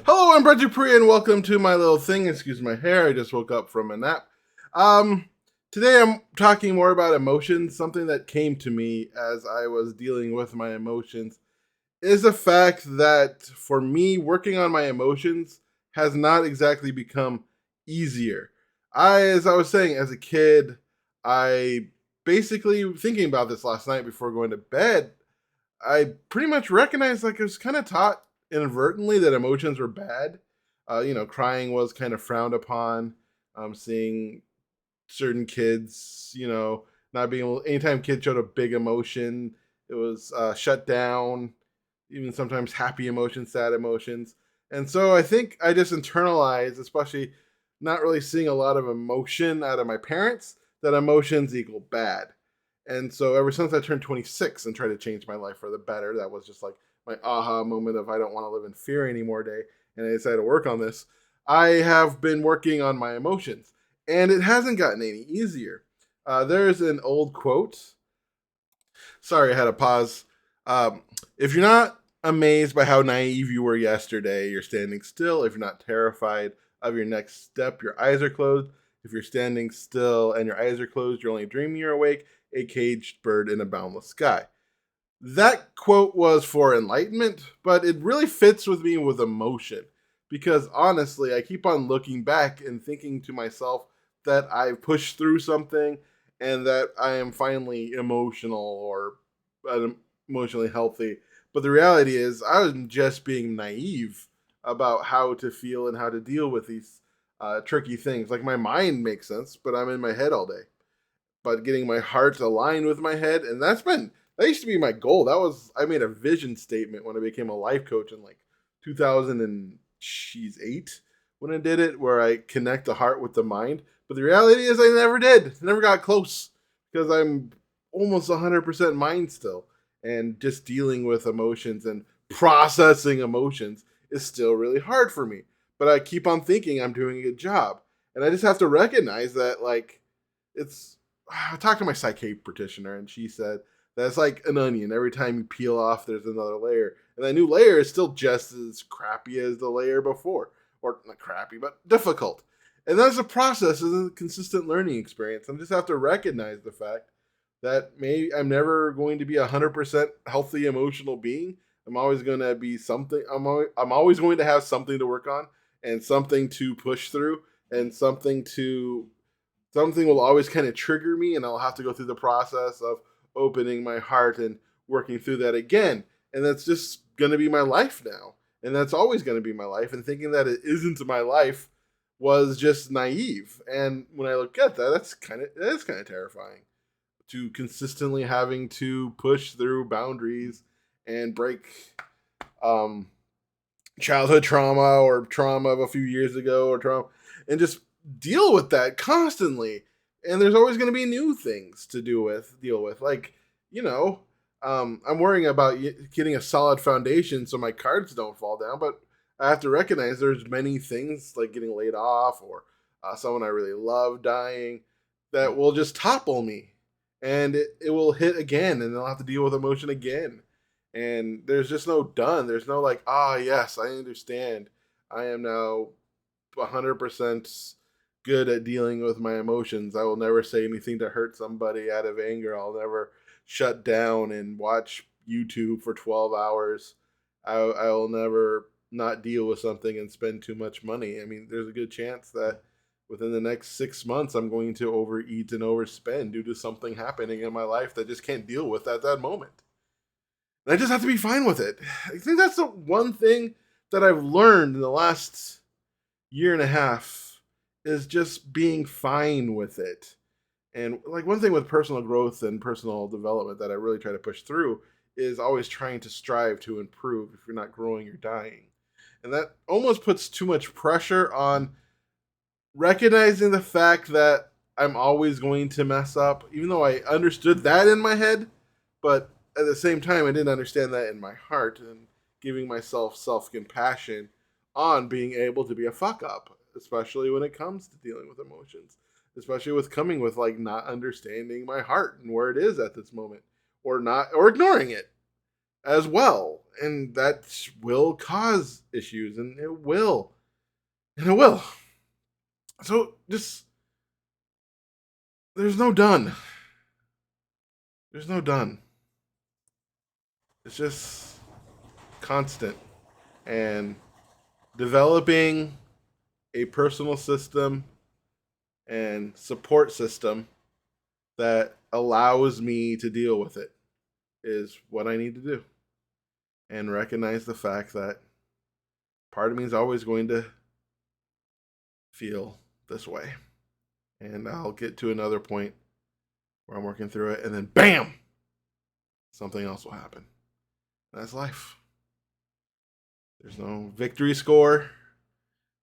Hello, I'm Brett Dupree, and welcome to my little thing. Excuse my hair. I just woke up from a nap. Um, Today I'm talking more about emotions. Something that came to me as I was dealing with my emotions is the fact that for me, working on my emotions has not exactly become easier. As I was saying, as a kid, I basically thinking about this last night before going to bed. I pretty much recognized like I was kind of taught inadvertently that emotions were bad. Crying was kind of frowned upon. Seeing certain kids, not being able. Anytime kids showed a big emotion, it was shut down. Even sometimes happy emotions, sad emotions, and so I think I just internalized, especially not really seeing a lot of emotion out of my parents, that emotions equal bad. And so ever since I turned 26 and tried to change my life for the better, that was just like my aha moment of I don't want to live in fear anymore day. And I decided to work on this. I have been working on my emotions, and it hasn't gotten any easier. There's an old quote. Sorry, I had a pause. If you're not amazed by how naive you were yesterday, you're standing still. If you're not terrified of your next step, your eyes are closed. If you're standing still and your eyes are closed, you're only dreaming you're awake, a caged bird in a boundless sky. That quote was for enlightenment, but it really fits with me with emotion because honestly, I keep on looking back and thinking to myself that I've pushed through something and that I am finally emotional or emotionally healthy. But the reality is, I was just being naive about how to feel and how to deal with these tricky things. Like my mind makes sense, but I'm in my head all day. But getting my heart aligned with my head, and that used to be my goal. That was I made a vision statement when I became a life coach in like 2008 when I did it, where I connect the heart with the mind. But the reality is, I never did. Never got close because I'm almost 100% mind still, and just dealing with emotions and processing emotions is still really hard for me. But I keep on thinking I'm doing a good job, and I just have to recognize that it's I talked to my psychic practitioner, and she said that it's like an onion. Every time you peel off, there's another layer, and that new layer is still just as crappy as the layer before, or not crappy, but difficult. And that's a process, is a consistent learning experience. I just have to recognize the fact that maybe I'm never going to be 100% healthy emotional being. I'm always going to be something. I'm always going to have something to work on, and something to push through, and something will always kind of trigger me, and I'll have to go through the process of opening my heart and working through that again. And that's just going to be my life now. And that's always going to be my life. And thinking that it isn't my life was just naive. And when I look at that, that's kind of terrifying, to consistently having to push through boundaries and break um, childhood trauma or trauma of a few years ago or trauma, and just deal with that constantly. And there's always going to be new things to deal with. Like, you know, I'm worrying about getting a solid foundation so my cards don't fall down, but I have to recognize there's many things like getting laid off or someone I really love dying that will just topple me, and it will hit again, and I'll have to deal with emotion again. And there's just no done. There's no like, yes, I understand. I am now 100% good at dealing with my emotions. I will never say anything to hurt somebody out of anger. I'll never shut down and watch YouTube for 12 hours. I will never not deal with something and spend too much money. I mean, there's a good chance that within the next 6 months, I'm going to overeat and overspend due to something happening in my life that just can't deal with at that moment. And I just have to be fine with it. I think that's the one thing that I've learned in the last year and a half is just being fine with it. And like one thing with personal growth and personal development that I really try to push through is always trying to strive to improve. If you're not growing, you're dying. And that almost puts too much pressure on recognizing the fact that I'm always going to mess up, even though I understood that in my head, but at the same time, I didn't understand that in my heart, and giving myself self compassion on being able to be a fuck up, especially when it comes to dealing with emotions, especially with coming with like not understanding my heart and where it is at this moment, or not, or ignoring it. as well. And that will cause issues, and it will. And it will. So just, there's no done. There's no done. It's just constant. And developing a personal system and support system that allows me to deal with it is what I need to do. And recognize the fact that part of me is always going to feel this way. And I'll get to another point where I'm working through it, and then BAM! Something else will happen. That's life. There's no victory score.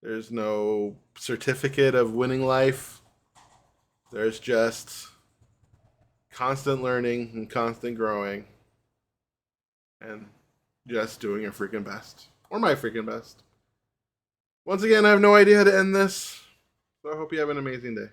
There's no certificate of winning life. There's just constant learning and constant growing. And just doing your freaking best. Or my freaking best. Once again, I have no idea how to end this. So I hope you have an amazing day.